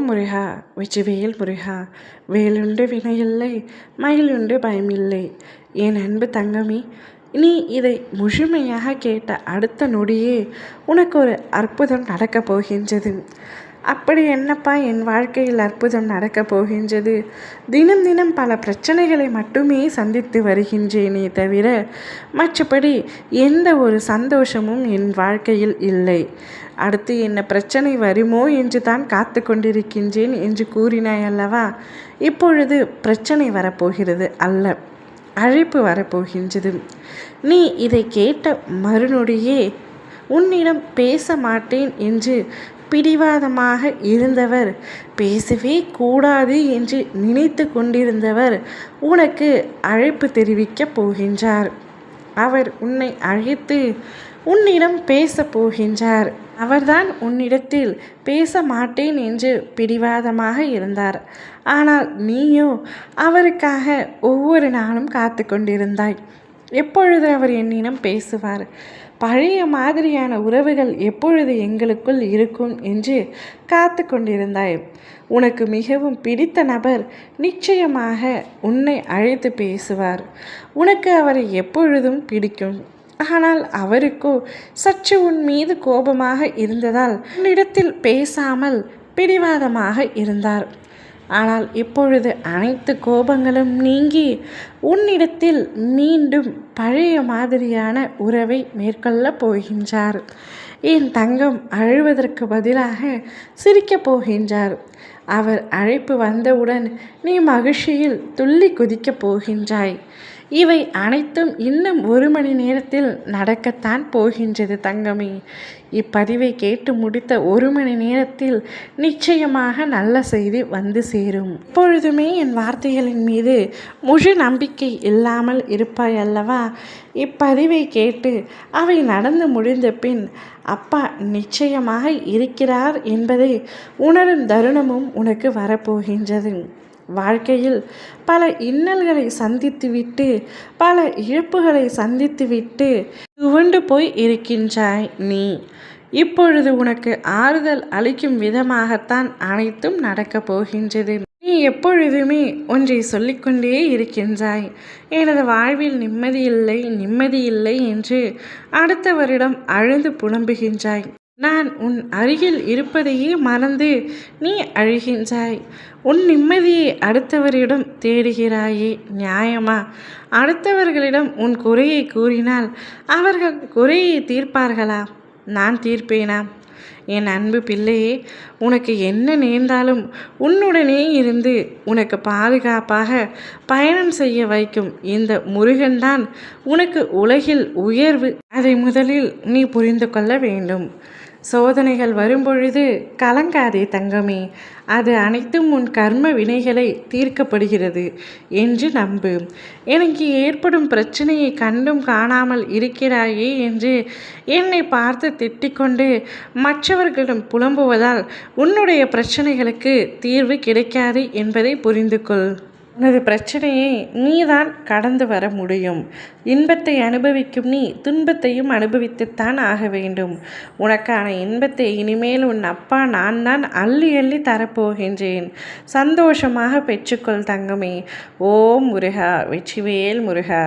முருகா வெற்றிவேல் முருகா, வேலுண்டு வினையில்லை, மயிலுண்டு பயமில்லை. என் அன்பு தங்கமே, நீ இதை முழுமையாக கேட்ட அடுத்த நொடியே உனக்கு ஒரு அற்புதம் நடக்கப் போகின்றது. அப்படி என்னப்பா என் வாழ்க்கையில் அற்புதம் நடக்கப் போகின்றது? தினம் தினம் பல பிரச்சனைகளை மட்டுமே சந்தித்து வருகின்றேனே தவிர மற்றபடி எந்த ஒரு சந்தோஷமும் என் வாழ்க்கையில் இல்லை. அடுத்து என்ன பிரச்சனை வருமோ என்று தான் காத்து கொண்டிருக்கின்றேன் என்று கூறினாய் அல்லவா? இப்பொழுது பிரச்சனை வரப்போகிறது அல்ல, அழைப்பு வரப்போகின்றது. நீ இதை கேட்ட மறுநொடியே உன்னிடம் பேச மாட்டேன் என்று பிடிவாதமாக இருந்தவர், பேசவே கூடாது என்று நினைத்து கொண்டிருந்தவர் உனக்கு அழைப்பு தெரிவிக்கப் போகின்றார். அவர் உன்னை அழைத்து உன்னிடம் பேச போகின்றார். அவர்தான் உன்னிடத்தில் பேச மாட்டேன் என்று பிடிவாதமாக இருந்தார். ஆனால் நீயோ அவருக்காக ஒவ்வொரு நாளும் காத்து கொண்டிருந்தாய். எப்பொழுது அவர் என்னிடம் பேசுவார், பழைய மாதிரியான உறவுகள் எப்பொழுது எங்களுக்குள் இருக்கும் என்று காத்து கொண்டிருந்தாய். உனக்கு மிகவும் பிடித்த நபர் நிச்சயமாக உன்னை அழைத்து பேசுவார். உனக்கு அவரை எப்பொழுதும் பிடிக்கும். ஆனால் அவருக்கோ சற்று உன் மீது கோபமாக இருந்ததால் உன்னிடத்தில் பேசாமல் பிடிவாதமாக இருந்தார். ஆனால் இப்பொழுது அனைத்து கோபங்களும் நீங்கி உன்னிடத்தில் மீண்டும் பழைய மாதிரியான உறவை மேற்கொள்ளப் போகின்றார். என் தங்கம் அழுவதற்கு பதிலாக சிரிக்கப் போகின்றார். அவர் அழைப்பு வந்தவுடன் நீ மகிழ்ச்சியில் துள்ளி குதிக்கப் போகின்றாய். இவை அனைத்தும் இன்னும் 1 மணி நேரத்தில் நடக்கத்தான் போகின்றது தங்கமே. இப்பதிவை கேட்டு முடித்த 1 மணி நேரத்தில் நிச்சயமாக நல்ல செய்தி வந்து சேரும். எப்பொழுதுமே என் வார்த்தைகளின் மீது முழு நம்பிக்கை இல்லாமல் இருப்பாய் அல்லவா? இப்பதிவை கேட்டு அவை நடந்து முடிந்த பின் அப்பா நிச்சயமாக இருக்கிறார் என்பதை உணரும் தருணமும் உனக்கு வரப்போகின்றது. வாழ்க்கையில் பல இன்னல்களை சந்தித்துவிட்டு, பல இழப்புகளை சந்தித்துவிட்டு துவண்டு போய் இருக்கின்றாய் நீ. இப்பொழுது உனக்கு ஆறுதல் அளிக்கும் விதமாகத்தான் அனைத்தும் நடக்கப் போகின்றது. நீ எப்பொழுதுமே ஒன்றை சொல்லிக்கொண்டே இருக்கின்றாய், எனது வாழ்வில் நிம்மதியில்லை என்று அடுத்தவரிடம் அழுது புலம்புகின்றாய். நான் உன் அருகில் இருப்பதையே மறந்து நீ அழுகின்றாய். உன் நிம்மதியை அடுத்தவரிடம் தேடுகிறாயே, நியாயமா? அடுத்தவர்களிடம் உன் குறையை கூறினால் அவர்கள் குறையை தீர்ப்பார்களா? நான் தீர்ப்பேனா? என் அன்பு பிள்ளையே, உனக்கு என்ன நேர்ந்தாலும் உன்னுடனே இருந்து உனக்கு பாதுகாப்பாக பயணம் செய்ய வைக்கும் இந்த முருகன்தான் உனக்கு உலகில் உயர்வு. அதை முதலில் நீ புரிந்து கொள்ள வேண்டும். சோதனைகள் வரும்பொழுது கலங்காதே தங்கமே, அது அனைத்தும் உன் கர்ம வினைகளை தீர்க்கப்படுகிறது என்று நம்பு. எனக்கு ஏற்படும் பிரச்சனையை கண்டும் காணாமல் இருக்கிறாயே என்று என்னை பார்த்து திட்டிக்கொண்டு மற்றவர்களிடம் புலம்புவதால் உன்னுடைய பிரச்சனைகளுக்கு தீர்வு கிடைக்காது என்பதை புரிந்து கொள். உனது பிரச்சனையை நீதான் கடந்து வர முடியும். இன்பத்தை அனுபவிக்கும் நீ துன்பத்தையும் அனுபவித்துத்தான் ஆக வேண்டும். உனக்கான இன்பத்தை இனிமேல் உன் அப்பா நான் தான் அள்ளி அள்ளி தரப்போகின்றேன். சந்தோஷமாக பெற்றுக்கொள் தங்கமே. ஓம் முருகா வெற்றிவேல் முருகா.